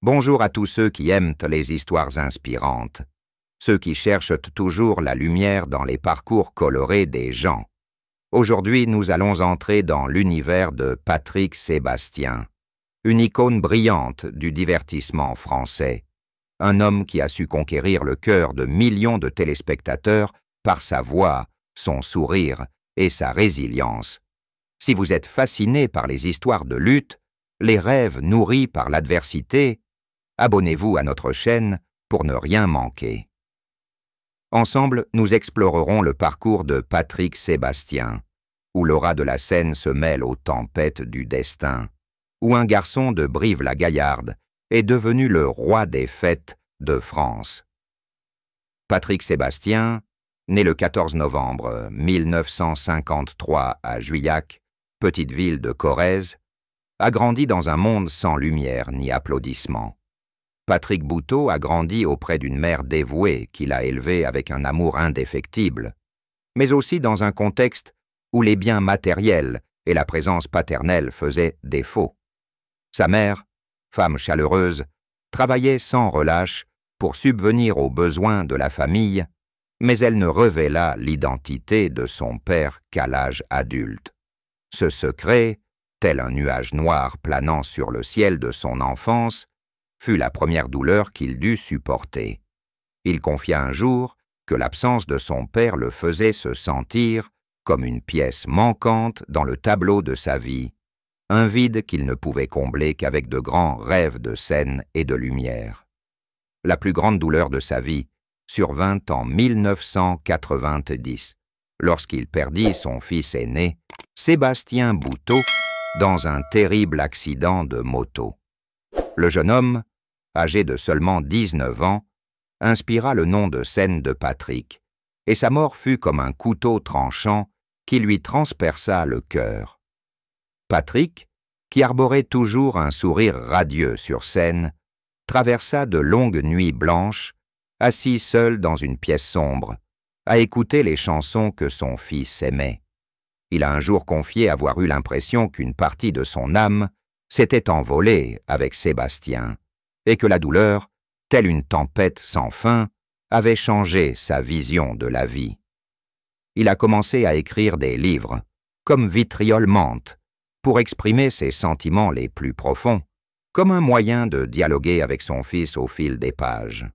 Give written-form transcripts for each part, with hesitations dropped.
Bonjour à tous ceux qui aiment les histoires inspirantes, ceux qui cherchent toujours la lumière dans les parcours colorés des gens. Aujourd'hui, nous allons entrer dans l'univers de Patrick Sébastien, une icône brillante du divertissement français, un homme qui a su conquérir le cœur de millions de téléspectateurs par sa voix, son sourire et sa résilience. Si vous êtes fasciné par les histoires de lutte, les rêves nourris par l'adversité, abonnez-vous à notre chaîne pour ne rien manquer. Ensemble, nous explorerons le parcours de Patrick Sébastien, où l'aura de la scène se mêle aux tempêtes du destin, où un garçon de Brive-la-Gaillarde est devenu le roi des fêtes de France. Patrick Sébastien, né le 14 novembre 1953 à Juillac, petite ville de Corrèze, a grandi dans un monde sans lumière ni applaudissements. Patrick Bouteau a grandi auprès d'une mère dévouée qui l'a élevé avec un amour indéfectible, mais aussi dans un contexte où les biens matériels et la présence paternelle faisaient défaut. Sa mère, femme chaleureuse, travaillait sans relâche pour subvenir aux besoins de la famille, mais elle ne révéla l'identité de son père qu'à l'âge adulte. Ce secret, tel un nuage noir planant sur le ciel de son enfance, fut la première douleur qu'il dut supporter. Il confia un jour que l'absence de son père le faisait se sentir comme une pièce manquante dans le tableau de sa vie, un vide qu'il ne pouvait combler qu'avec de grands rêves de scène et de lumière. La plus grande douleur de sa vie survint en 1990, lorsqu'il perdit son fils aîné, Sébastien Bouteau, dans un terrible accident de moto. Le jeune homme, âgé de seulement 19 ans, inspira le nom de scène de Patrick, et sa mort fut comme un couteau tranchant qui lui transperça le cœur. Patrick, qui arborait toujours un sourire radieux sur scène, traversa de longues nuits blanches, assis seul dans une pièce sombre, à écouter les chansons que son fils aimait. Il a un jour confié avoir eu l'impression qu'une partie de son âme s'était envolée avec Sébastien, et que la douleur, telle une tempête sans fin, avait changé sa vision de la vie. Il a commencé à écrire des livres, comme Vitriol menthe, pour exprimer ses sentiments les plus profonds, comme un moyen de dialoguer avec son fils au fil des pages.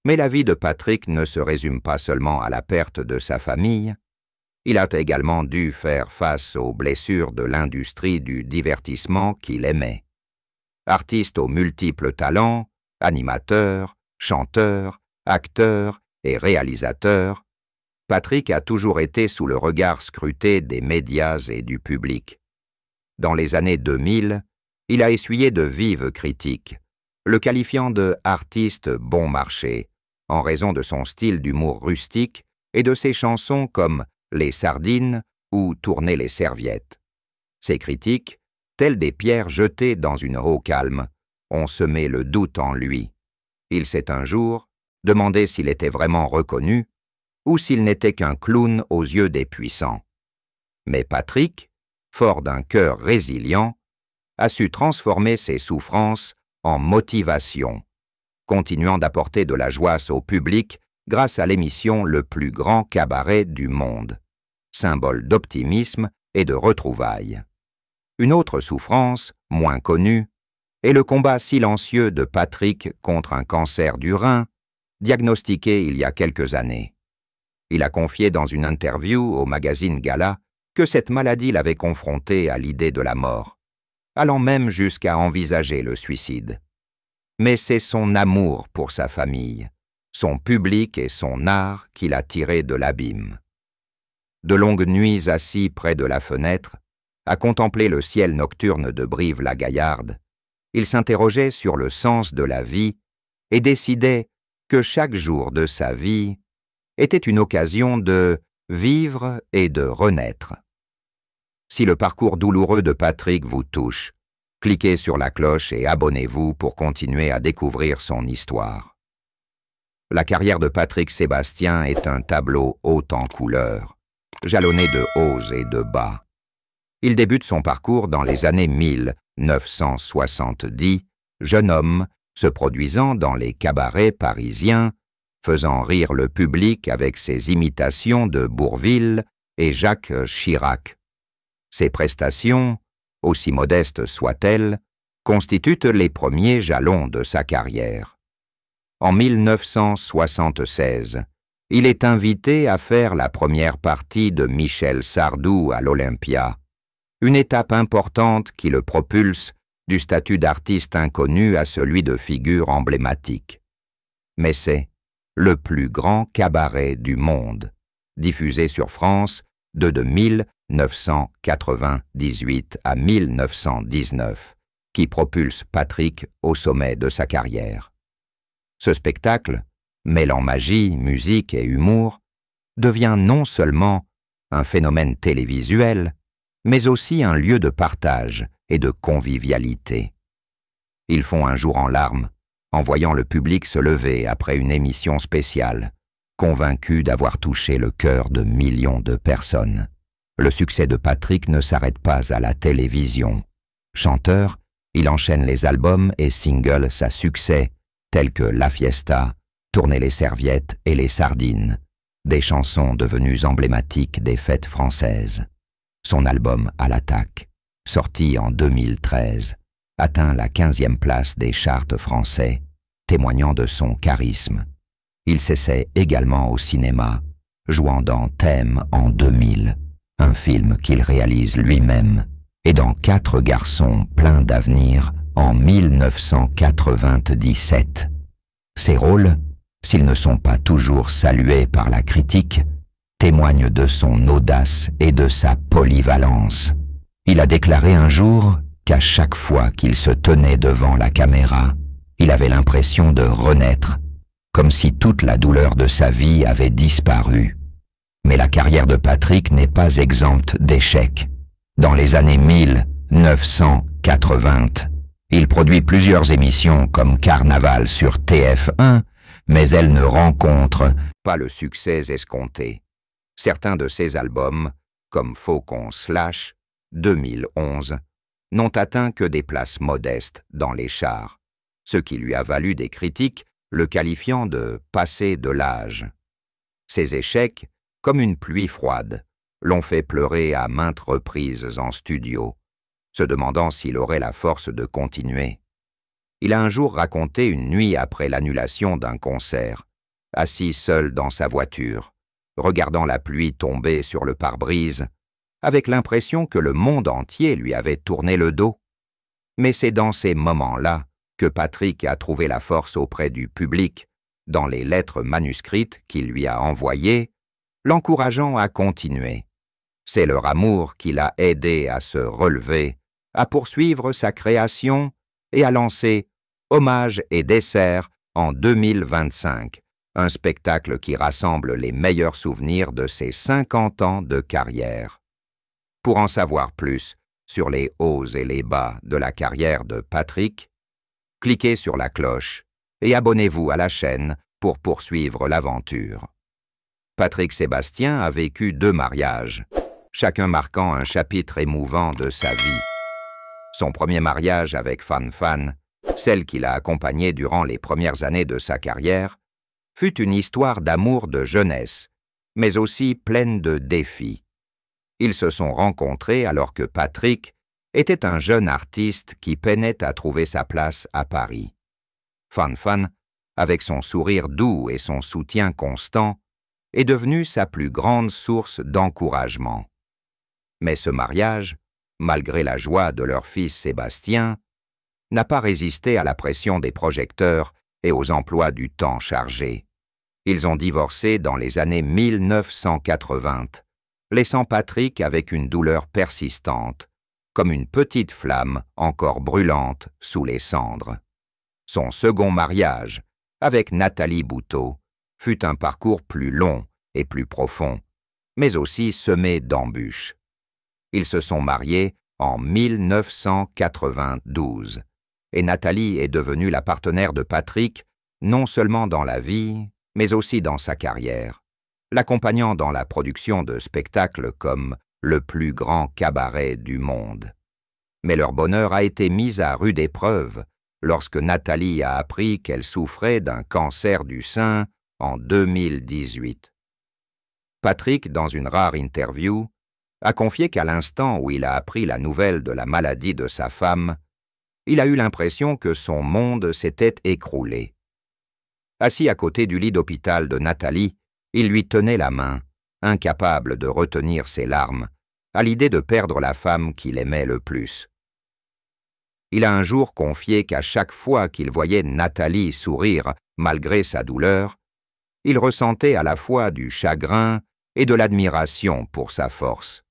Mais la vie de Patrick ne se résume pas seulement à la perte de sa famille. Il a également dû faire face aux blessures de l'industrie du divertissement qu'il aimait. Artiste aux multiples talents, animateur, chanteur, acteur et réalisateur, Patrick a toujours été sous le regard scruté des médias et du public. Dans les années 2000, il a essuyé de vives critiques, le qualifiant de « artiste bon marché » en raison de son style d'humour rustique et de ses chansons comme « Les sardines » ou « Tourner les serviettes ». Ces critiques, telles des pierres jetées dans une eau calme, ont semé le doute en lui. Il s'est un jour demandé s'il était vraiment reconnu ou s'il n'était qu'un clown aux yeux des puissants. Mais Patrick, fort d'un cœur résilient, a su transformer ses souffrances en motivation, continuant d'apporter de la joie au public grâce à l'émission Le plus grand cabaret du monde, symbole d'optimisme et de retrouvailles. Une autre souffrance, moins connue, est le combat silencieux de Patrick contre un cancer du rein, diagnostiqué il y a quelques années. Il a confié dans une interview au magazine Gala que cette maladie l'avait confronté à l'idée de la mort, allant même jusqu'à envisager le suicide. Mais c'est son amour pour sa famille, son public et son art qui l'a tiré de l'abîme. De longues nuits assis près de la fenêtre, à contempler le ciel nocturne de Brive-la-Gaillarde, il s'interrogeait sur le sens de la vie et décidait que chaque jour de sa vie était une occasion de vivre et de renaître. Si le parcours douloureux de Patrick vous touche, cliquez sur la cloche et abonnez-vous pour continuer à découvrir son histoire. La carrière de Patrick Sébastien est un tableau haut en couleurs, jalonné de hauts et de bas. Il débute son parcours dans les années 1970, jeune homme, se produisant dans les cabarets parisiens, faisant rire le public avec ses imitations de Bourvil et Jacques Chirac. Ces prestations, aussi modestes soient-elles, constituent les premiers jalons de sa carrière. En 1976, il est invité à faire la première partie de Michel Sardou à l'Olympia, une étape importante qui le propulse du statut d'artiste inconnu à celui de figure emblématique. Mais c'est le plus grand cabaret du monde, diffusé sur France de 1998 à 1919, qui propulse Patrick au sommet de sa carrière. Ce spectacle, mêlant magie, musique et humour, devient non seulement un phénomène télévisuel, mais aussi un lieu de partage et de convivialité. Ils font un jour en larmes, en voyant le public se lever après une émission spéciale, convaincus d'avoir touché le cœur de millions de personnes. Le succès de Patrick ne s'arrête pas à la télévision. Chanteur, il enchaîne les albums et singles à succès, tels que La Fiesta, Tourner les serviettes et les sardines, des chansons devenues emblématiques des fêtes françaises. Son album À l'attaque, sorti en 2013, atteint la 15e place des charts français, témoignant de son charisme. Il s'essaie également au cinéma, jouant dans Thème en 2000, un film qu'il réalise lui-même, et dans Quatre garçons pleins d'avenir en 1997. Ces rôles, s'ils ne sont pas toujours salués par la critique, témoignent de son audace et de sa polyvalence. Il a déclaré un jour qu'à chaque fois qu'il se tenait devant la caméra, il avait l'impression de renaître, comme si toute la douleur de sa vie avait disparu. Mais la carrière de Patrick n'est pas exempte d'échecs. Dans les années 1980, il produit plusieurs émissions comme Carnaval sur TF1, mais elles ne rencontrent pas le succès escompté. Certains de ses albums, comme Faucon Slash, 2011, n'ont atteint que des places modestes dans les charts, ce qui lui a valu des critiques le qualifiant de « passé de l'âge ». Ses échecs, comme une pluie froide, l'ont fait pleurer à maintes reprises en studio, se demandant s'il aurait la force de continuer. Il a un jour raconté une nuit après l'annulation d'un concert, assis seul dans sa voiture, regardant la pluie tomber sur le pare-brise, avec l'impression que le monde entier lui avait tourné le dos. Mais c'est dans ces moments-là que Patrick a trouvé la force auprès du public, dans les lettres manuscrites qu'il lui a envoyées, l'encourageant à continuer. C'est leur amour qui l'a aidé à se relever, à poursuivre sa création et à lancer Hommage et dessert en 2025, un spectacle qui rassemble les meilleurs souvenirs de ses 50 ans de carrière. Pour en savoir plus sur les hauts et les bas de la carrière de Patrick, cliquez sur la cloche et abonnez-vous à la chaîne pour poursuivre l'aventure. Patrick Sébastien a vécu 2 mariages, chacun marquant un chapitre émouvant de sa vie. Son premier mariage avec Fan Fan, celle qui l'a accompagné durant les premières années de sa carrière, fut une histoire d'amour de jeunesse, mais aussi pleine de défis. Ils se sont rencontrés alors que Patrick était un jeune artiste qui peinait à trouver sa place à Paris. Fan Fan, avec son sourire doux et son soutien constant, est devenu sa plus grande source d'encouragement. Mais ce mariage, malgré la joie de leur fils Sébastien, n'a pas résisté à la pression des projecteurs et aux emplois du temps chargés. Ils ont divorcé dans les années 1980, laissant Patrick avec une douleur persistante, comme une petite flamme encore brûlante sous les cendres. Son second mariage, avec Nathalie Bouteau, fut un parcours plus long et plus profond, mais aussi semé d'embûches. Ils se sont mariés en 1992, et Nathalie est devenue la partenaire de Patrick, non seulement dans la vie, mais aussi dans sa carrière, l'accompagnant dans la production de spectacles comme Le plus grand cabaret du monde. Mais leur bonheur a été mis à rude épreuve lorsque Nathalie a appris qu'elle souffrait d'un cancer du sein en 2018. Patrick, dans une rare interview, a confié qu'à l'instant où il a appris la nouvelle de la maladie de sa femme, il a eu l'impression que son monde s'était écroulé. Assis à côté du lit d'hôpital de Nathalie, il lui tenait la main, incapable de retenir ses larmes, à l'idée de perdre la femme qu'il aimait le plus. Il a un jour confié qu'à chaque fois qu'il voyait Nathalie sourire malgré sa douleur, il ressentait à la fois du chagrin et de l'admiration pour sa force.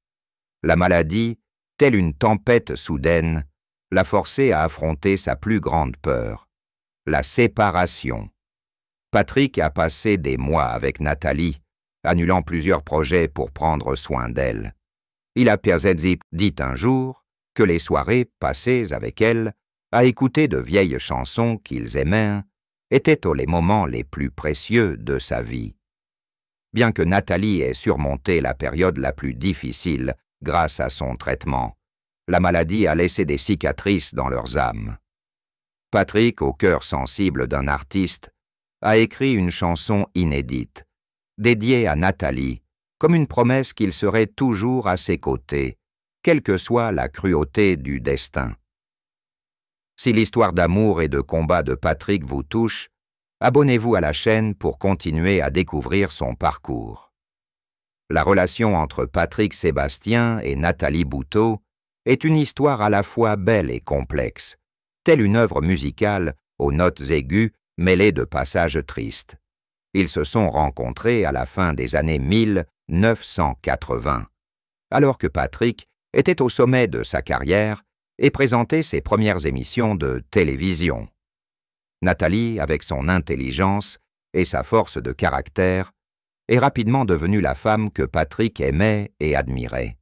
La maladie, telle une tempête soudaine, l'a forcé à affronter sa plus grande peur, la séparation. Patrick a passé des mois avec Nathalie, annulant plusieurs projets pour prendre soin d'elle. Il a dit un jour que les soirées passées avec elle, à écouter de vieilles chansons qu'ils aimaient, étaient les moments les plus précieux de sa vie. Bien que Nathalie ait surmonté la période la plus difficile grâce à son traitement, la maladie a laissé des cicatrices dans leurs âmes. Patrick, au cœur sensible d'un artiste, a écrit une chanson inédite, dédiée à Nathalie, comme une promesse qu'il serait toujours à ses côtés, quelle que soit la cruauté du destin. Si l'histoire d'amour et de combat de Patrick vous touche, abonnez-vous à la chaîne pour continuer à découvrir son parcours. La relation entre Patrick Sébastien et Nathalie Bouteau est une histoire à la fois belle et complexe, telle une œuvre musicale aux notes aiguës mêlées de passages tristes. Ils se sont rencontrés à la fin des années 1980, alors que Patrick était au sommet de sa carrière et présentait ses premières émissions de télévision. Nathalie, avec son intelligence et sa force de caractère, est rapidement devenue la femme que Patrick aimait et admirait.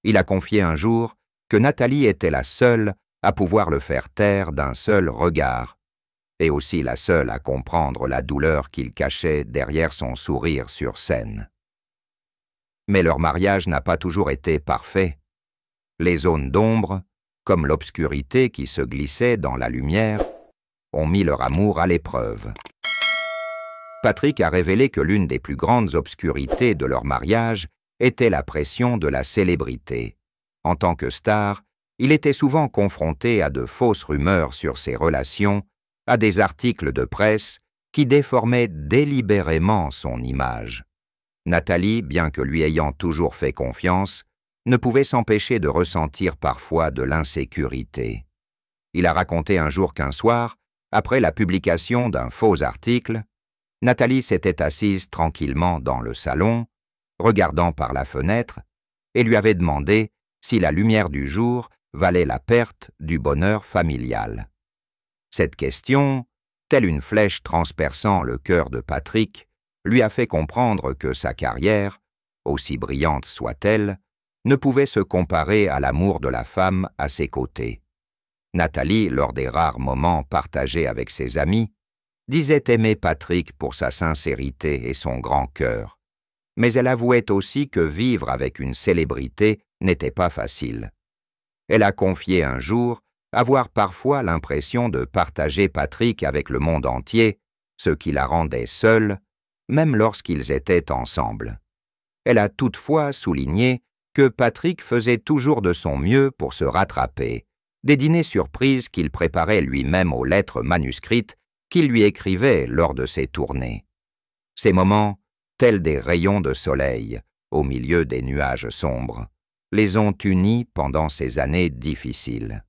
Il a confié un jour que Nathalie était la seule à pouvoir le faire taire d'un seul regard, et aussi la seule à comprendre la douleur qu'il cachait derrière son sourire sur scène. Mais leur mariage n'a pas toujours été parfait. Les zones d'ombre, comme l'obscurité qui se glissait dans la lumière, ont mis leur amour à l'épreuve. Patrick a révélé que l'une des plus grandes obscurités de leur mariage était la pression de la célébrité. En tant que star, il était souvent confronté à de fausses rumeurs sur ses relations, à des articles de presse qui déformaient délibérément son image. Nathalie, bien que lui ayant toujours fait confiance, ne pouvait s'empêcher de ressentir parfois de l'insécurité. Il a raconté un jour qu'un soir, après la publication d'un faux article, Nathalie s'était assise tranquillement dans le salon, regardant par la fenêtre, et lui avait demandé si la lumière du jour valait la perte du bonheur familial. Cette question, telle une flèche transperçant le cœur de Patrick, lui a fait comprendre que sa carrière, aussi brillante soit-elle, ne pouvait se comparer à l'amour de la femme à ses côtés. Nathalie, lors des rares moments partagés avec ses amis, disait aimer Patrick pour sa sincérité et son grand cœur, mais elle avouait aussi que vivre avec une célébrité n'était pas facile. Elle a confié un jour avoir parfois l'impression de partager Patrick avec le monde entier, ce qui la rendait seule, même lorsqu'ils étaient ensemble. Elle a toutefois souligné que Patrick faisait toujours de son mieux pour se rattraper, des dîners surprises qu'il préparait lui-même aux lettres manuscrites qu'il lui écrivait lors de ses tournées. Ces moments, tels des rayons de soleil, au milieu des nuages sombres, les ont unis pendant ces années difficiles.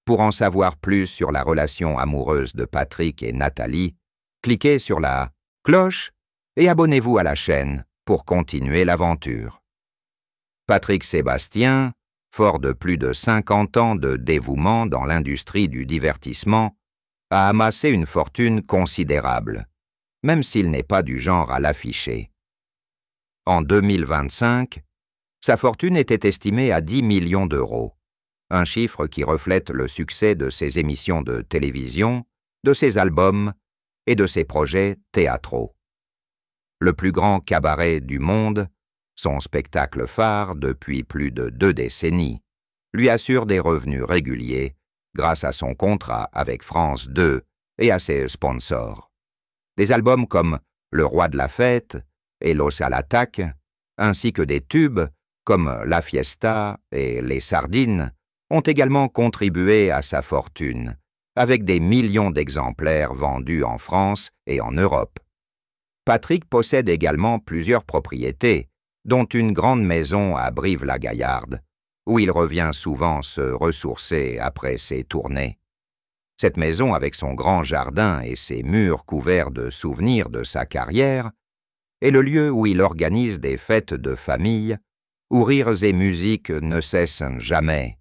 Pour en savoir plus sur la relation amoureuse de Patrick et Nathalie, cliquez sur la cloche et abonnez-vous à la chaîne pour continuer l'aventure. Patrick Sébastien, fort de plus de 50 ans de dévouement dans l'industrie du divertissement, a amassé une fortune considérable, même s'il n'est pas du genre à l'afficher. En 2025, sa fortune était estimée à 10 millions d'euros, un chiffre qui reflète le succès de ses émissions de télévision, de ses albums et de ses projets théâtraux. Le plus grand cabaret du monde, son spectacle phare depuis plus de 2 décennies, lui assure des revenus réguliers grâce à son contrat avec France 2 et à ses sponsors. Des albums comme Le Roi de la Fête et Los à l'attaque, ainsi que des tubes comme La Fiesta et Les Sardines, ont également contribué à sa fortune, avec des millions d'exemplaires vendus en France et en Europe. Patrick possède également plusieurs propriétés, dont une grande maison à Brive-la-Gaillarde, où il revient souvent se ressourcer après ses tournées. Cette maison, avec son grand jardin et ses murs couverts de souvenirs de sa carrière, est le lieu où il organise des fêtes de famille, où rires et musique ne cessent jamais.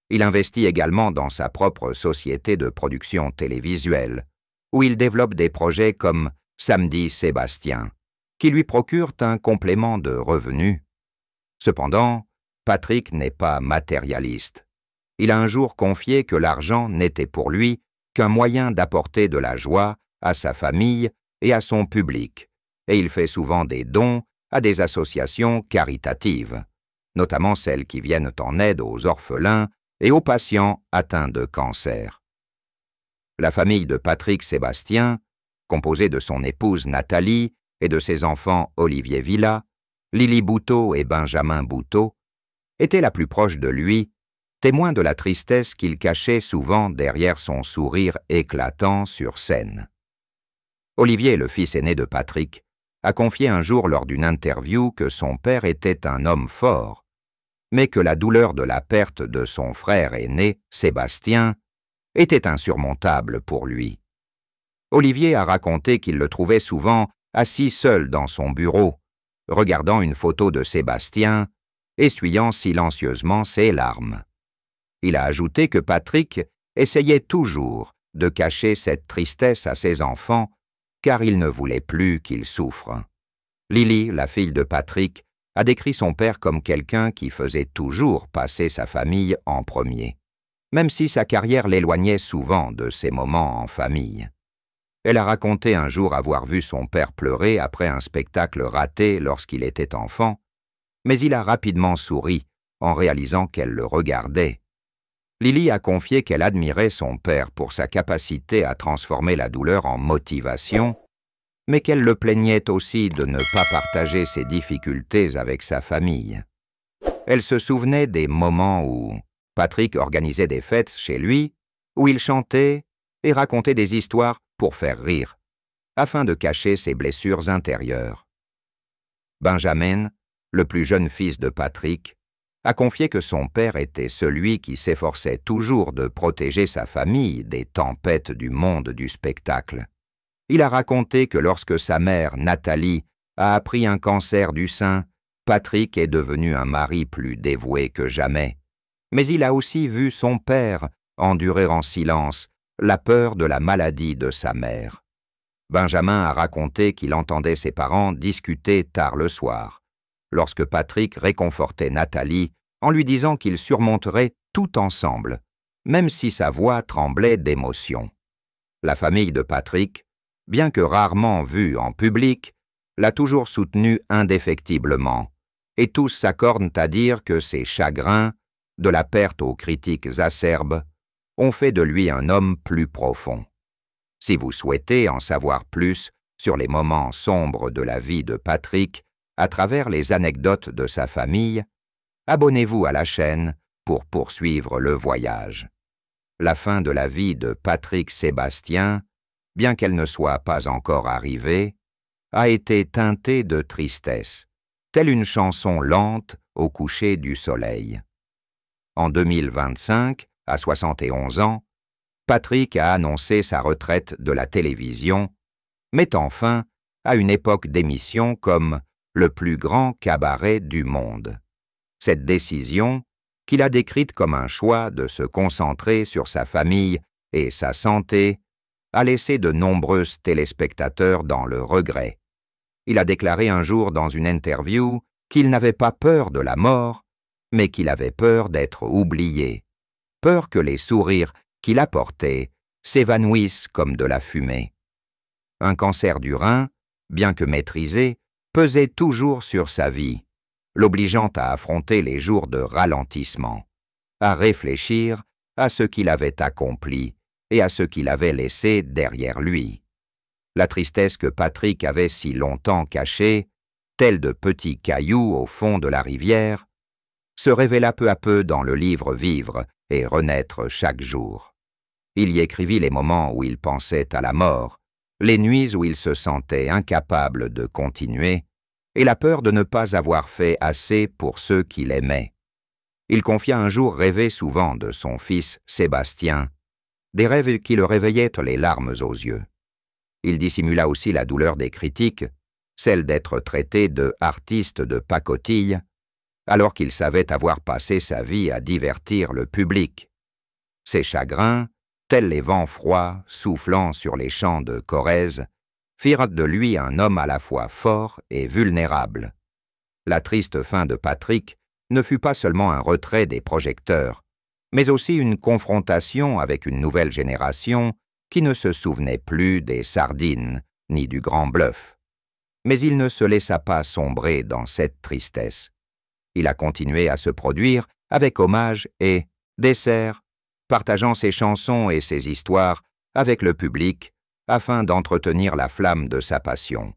Il investit également dans sa propre société de production télévisuelle, où il développe des projets comme Samedi Sébastien, qui lui procurent un complément de revenus. Cependant, Patrick n'est pas matérialiste. Il a un jour confié que l'argent n'était pour lui qu'un moyen d'apporter de la joie à sa famille et à son public, et il fait souvent des dons à des associations caritatives, notamment celles qui viennent en aide aux orphelins et aux patients atteints de cancer. La famille de Patrick Sébastien, composée de son épouse Nathalie et de ses enfants Olivier Villa, Lily Bouteau et Benjamin Bouteau, était la plus proche de lui, témoin de la tristesse qu'il cachait souvent derrière son sourire éclatant sur scène. Olivier, le fils aîné de Patrick, a confié un jour lors d'une interview que son père était un homme fort, mais que la douleur de la perte de son frère aîné, Sébastien, était insurmontable pour lui. Olivier a raconté qu'il le trouvait souvent assis seul dans son bureau, regardant une photo de Sébastien, essuyant silencieusement ses larmes. Il a ajouté que Patrick essayait toujours de cacher cette tristesse à ses enfants, car il ne voulait plus qu'ils souffrent. Lily, la fille de Patrick, a décrit son père comme quelqu'un qui faisait toujours passer sa famille en premier, même si sa carrière l'éloignait souvent de ses moments en famille. Elle a raconté un jour avoir vu son père pleurer après un spectacle raté lorsqu'il était enfant, mais il a rapidement souri en réalisant qu'elle le regardait. Lily a confié qu'elle admirait son père pour sa capacité à transformer la douleur en motivation, mais qu'elle le plaignait aussi de ne pas partager ses difficultés avec sa famille. Elle se souvenait des moments où Patrick organisait des fêtes chez lui, où il chantait et racontait des histoires pour faire rire, afin de cacher ses blessures intérieures. Benjamin, le plus jeune fils de Patrick, a confié que son père était celui qui s'efforçait toujours de protéger sa famille des tempêtes du monde du spectacle. Il a raconté que lorsque sa mère, Nathalie, a appris un cancer du sein, Patrick est devenu un mari plus dévoué que jamais. Mais il a aussi vu son père endurer en silence la peur de la maladie de sa mère. Benjamin a raconté qu'il entendait ses parents discuter tard le soir, lorsque Patrick réconfortait Nathalie en lui disant qu'ils surmonteraient tout ensemble, même si sa voix tremblait d'émotion. La famille de Patrick, bien que rarement vue en public, l'a toujours soutenu indéfectiblement, et tous s'accordent à dire que ses chagrins, de la perte aux critiques acerbes, ont fait de lui un homme plus profond. Si vous souhaitez en savoir plus sur les moments sombres de la vie de Patrick à travers les anecdotes de sa famille, abonnez-vous à la chaîne pour poursuivre le voyage. La fin de la vie de Patrick Sébastien, bien qu'elle ne soit pas encore arrivée, a été teintée de tristesse, telle une chanson lente au coucher du soleil. En 2025, à 71 ans, Patrick a annoncé sa retraite de la télévision, mettant fin à une époque d'émissions comme le plus grand cabaret du monde. Cette décision, qu'il a décrite comme un choix de se concentrer sur sa famille et sa santé, a laissé de nombreux téléspectateurs dans le regret. Il a déclaré un jour dans une interview qu'il n'avait pas peur de la mort, mais qu'il avait peur d'être oublié, peur que les sourires qu'il apportait s'évanouissent comme de la fumée. Un cancer du rein, bien que maîtrisé, pesait toujours sur sa vie, l'obligeant à affronter les jours de ralentissement, à réfléchir à ce qu'il avait accompli et à ce qu'il avait laissé derrière lui. La tristesse que Patrick avait si longtemps cachée, telle de petits cailloux au fond de la rivière, se révéla peu à peu dans le livre Vivre et renaître chaque jour. Il y écrivit les moments où il pensait à la mort, les nuits où il se sentait incapable de continuer, et la peur de ne pas avoir fait assez pour ceux qu'il aimait. Il confia un jour rêver souvent de son fils Sébastien, des rêves qui le réveillaient les larmes aux yeux. Il dissimula aussi la douleur des critiques, celle d'être traité de artiste de pacotille, alors qu'il savait avoir passé sa vie à divertir le public. Ses chagrins, tels les vents froids soufflant sur les champs de Corrèze, firent de lui un homme à la fois fort et vulnérable. La triste fin de Patrick ne fut pas seulement un retrait des projecteurs, mais aussi une confrontation avec une nouvelle génération qui ne se souvenait plus des sardines ni du grand bluff. Mais il ne se laissa pas sombrer dans cette tristesse. Il a continué à se produire avec hommage et dessert, partageant ses chansons et ses histoires avec le public afin d'entretenir la flamme de sa passion.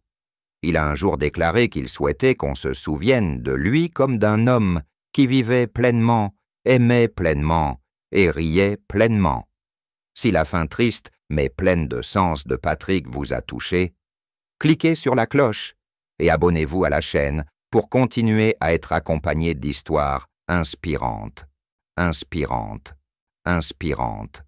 Il a un jour déclaré qu'il souhaitait qu'on se souvienne de lui comme d'un homme qui vivait pleinement, aimait pleinement et riait pleinement. Si la fin triste mais pleine de sens de Patrick vous a touché, cliquez sur la cloche et abonnez-vous à la chaîne pour continuer à être accompagné d'histoires inspirantes, inspirantes, inspirantes.